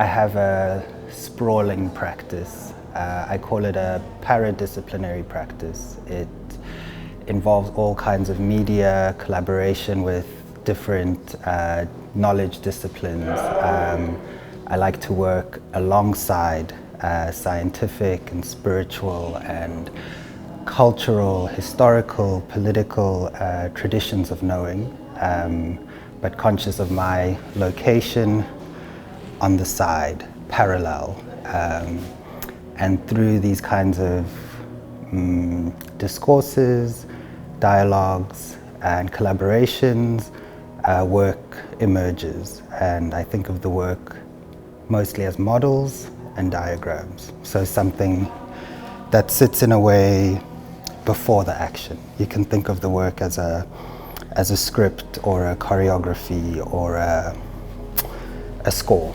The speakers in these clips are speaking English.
I have a sprawling practice. I call it a paradisciplinary practice. It involves all kinds of media, collaboration with different knowledge disciplines. I like to work alongside scientific and spiritual and cultural, historical, political traditions of knowing, but conscious of my location on the side, parallel. And through these kinds of discourses, dialogues, and collaborations, work emerges. And I think of the work mostly as models and diagrams. So something that sits in a way before the action. You can think of the work as a script or a choreography or a score.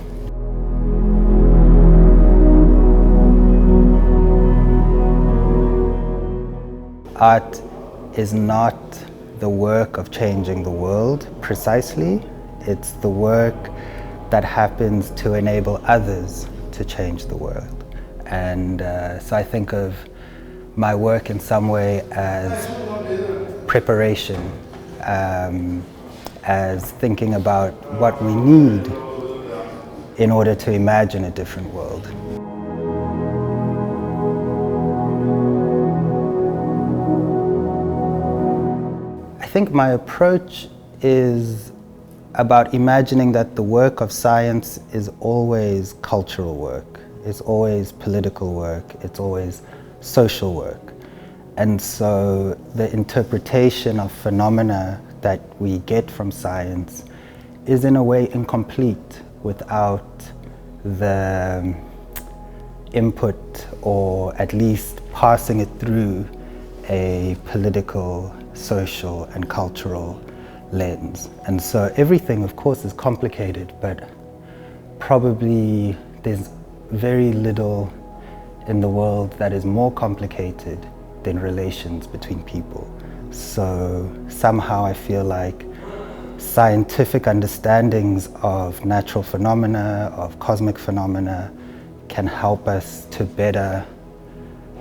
Art is not the work of changing the world precisely. It's the work that happens to enable others to change the world. And so I think of my work in some way as preparation, as thinking about what we need in order to imagine a different world. I think my approach is about imagining that the work of science is always cultural work, it's always political work, it's always social work. And so the interpretation of phenomena that we get from science is in a way incomplete without the input, or at least passing it through a political, social and cultural lens. And so everything, of course, is complicated, but probably there's very little in the world that is more complicated than relations between people. So somehow I feel like scientific understandings of natural phenomena, of cosmic phenomena, can help us to better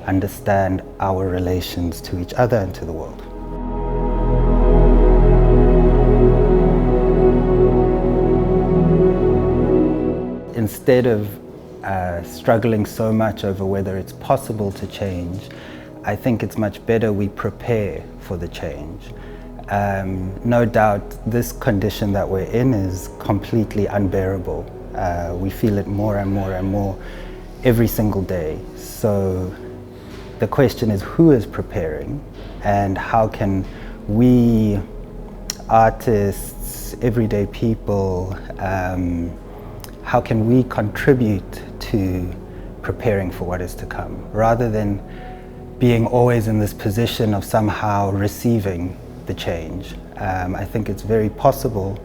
understand our relations to each other and to the world. Instead of struggling so much over whether it's possible to change, I think it's much better we prepare for the change. No doubt this condition that we're in is completely unbearable. We feel it more and more and more every single day. So the question is, who is preparing, and how can we, artists, everyday people, how can we contribute to preparing for what is to come, rather than being always in this position of somehow receiving the change. I think it's very possible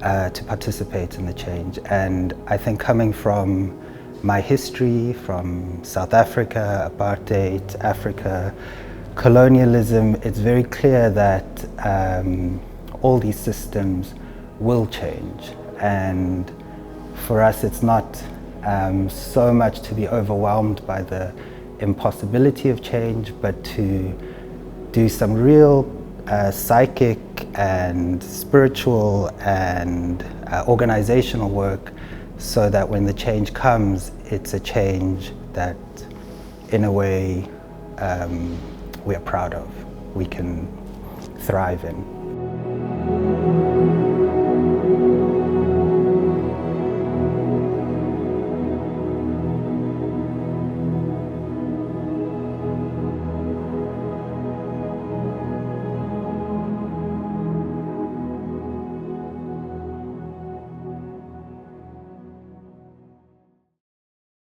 to participate in the change. And I think coming from my history, from South Africa, apartheid, Africa, colonialism, it's very clear that all these systems will change. And for us, it's not so much to be overwhelmed by the impossibility of change, but to do some real psychic and spiritual and organizational work, so that when the change comes, it's a change that, in a way, we are proud of, we can thrive in.